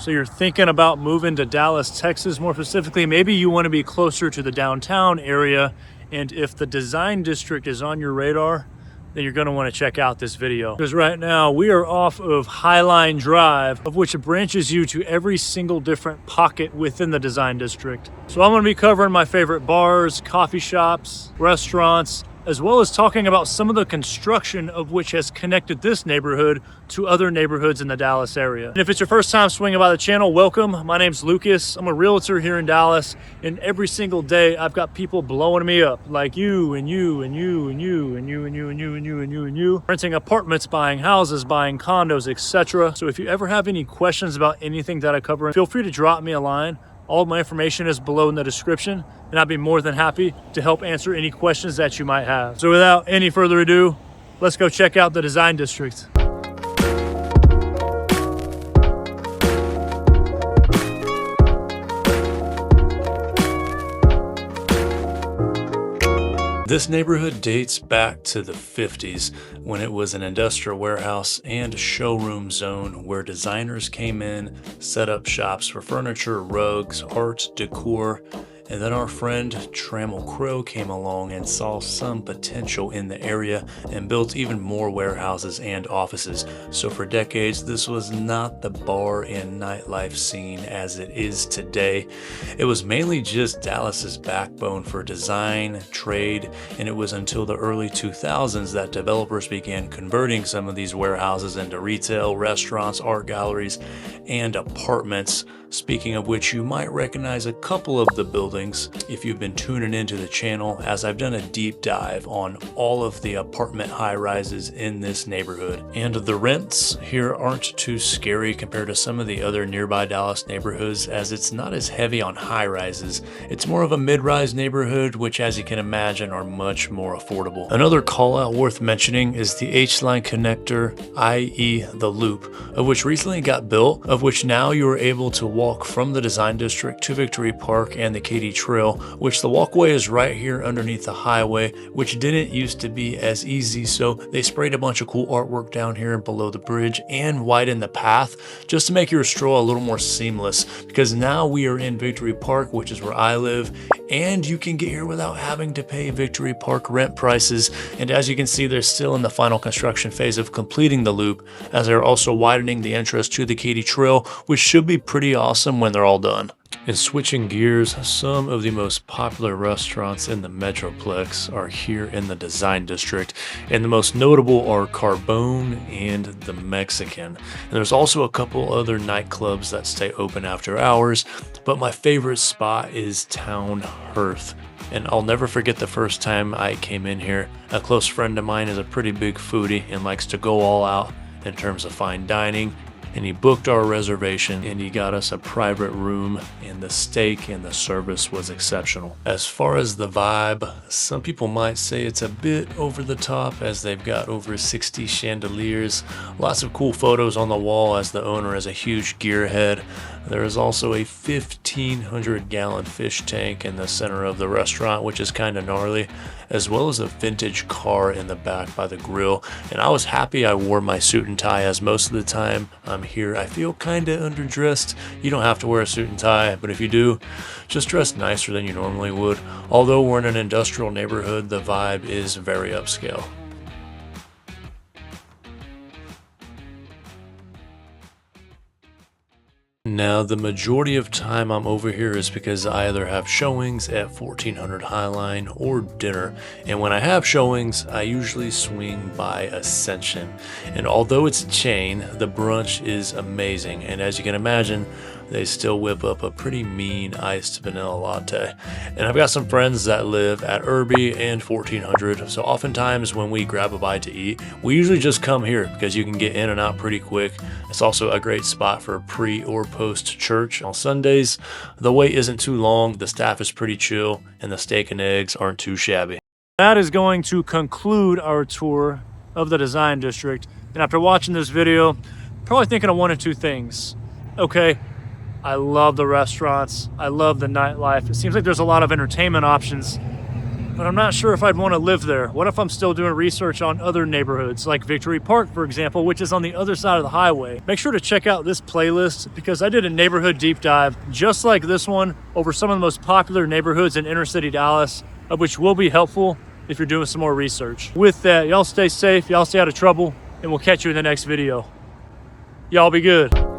So you're thinking about moving to Dallas, Texas, more specifically. Maybe you want to be closer to the downtown area. And if the design district is on your radar, then you're going to want to check out this video. Because right now we are off of Highline Drive, of which branches you to every single different pocket within the design district. So I'm going to be covering my favorite bars, coffee shops, restaurants, as well as talking about some of the construction of which has connected this neighborhood to other neighborhoods in the Dallas area. And if it's your first time swinging by the channel, welcome. My name's Lucas. I'm a realtor here in Dallas, and every single day I've got people blowing me up, like you and you and you and you and you and you and you and you and you and you, renting apartments, buying houses, buying condos, etc. So if you ever have any questions about anything that I cover, feel free to drop me a line. All of my information is below in the description, and I'd be more than happy to help answer any questions that you might have. So without any further ado, let's go check out the design district. This neighborhood dates back to the 50s when it was an industrial warehouse and showroom zone where designers came in, set up shops for furniture, rugs, art, decor, and then our friend Trammell Crow came along and saw some potential in the area and built even more warehouses and offices. So for decades, this was not the bar and nightlife scene as it is today. It was mainly just Dallas's backbone for design, trade, and it was until the early 2000s that developers began converting some of these warehouses into retail, restaurants, art galleries, and apartments. Speaking of which, you might recognize a couple of the buildings if you've been tuning into the channel, as I've done a deep dive on all of the apartment high-rises in this neighborhood. And the rents here aren't too scary compared to some of the other nearby Dallas neighborhoods, as it's not as heavy on high-rises. It's more of a mid-rise neighborhood, which as you can imagine are much more affordable. Another call-out worth mentioning is the H-line connector, i.e. the loop, of which recently got built, of which now you are able to walk from the design district to Victory Park and the Katy Trail, which the walkway is right here underneath the highway, which didn't used to be as easy, so they sprayed a bunch of cool artwork down here below the bridge and widened the path just to make your stroll a little more seamless, because now we are in Victory Park, which is where I live, and you can get here without having to pay Victory Park rent prices. And as you can see, they're still in the final construction phase of completing the loop, as they're also widening the entrance to the Katy Trail, which should be pretty awesome when they're all done. And switching gears, some of the most popular restaurants in the Metroplex are here in the design district, and the most notable are Carbone and the Mexican. And there's also a couple other nightclubs that stay open after hours, but my favorite spot is Town Hearth. And I'll never forget the first time I came in here. A close friend of mine is a pretty big foodie and likes to go all out in terms of fine dining. And he booked our reservation and he got us a private room, and the steak and the service was exceptional. As far as the vibe, some people might say it's a bit over the top, as they've got over 60 chandeliers, lots of cool photos on the wall, as the owner is a huge gearhead. There is also a 1,500-gallon fish tank in the center of the restaurant, which is kind of gnarly, as well as a vintage car in the back by the grill. And I was happy I wore my suit and tie, as most of the time I'm here I feel kind of underdressed. You don't have to wear a suit and tie, but if you do, just dress nicer than you normally would. Although we're in an industrial neighborhood, the vibe is very upscale. Now, the majority of time I'm over here is because I either have showings at 1400 Highline or dinner, and when I have showings, I usually swing by Ascension. And although it's a chain, the brunch is amazing, and as you can imagine, they still whip up a pretty mean iced vanilla latte. And I've got some friends that live at Irby and 1400, so oftentimes when we grab a bite to eat, we usually just come here because you can get in and out pretty quick. It's also a great spot for pre or post church. On Sundays, the wait isn't too long, the staff is pretty chill, and the steak and eggs aren't too shabby. That is going to conclude our tour of the design district. And after watching this video, probably thinking of one of two things. Okay, I love the restaurants. I love the nightlife. It seems like there's a lot of entertainment options. but I'm not sure if I'd want to live there. What if I'm still doing research on other neighborhoods, like Victory Park, for example, which is on the other side of the highway? Make sure to check out this playlist because I did a neighborhood deep dive just like this one over some of the most popular neighborhoods in inner city Dallas, which will be helpful if you're doing some more research. With that, y'all stay safe, y'all stay out of trouble, and we'll catch you in the next video. Y'all be good.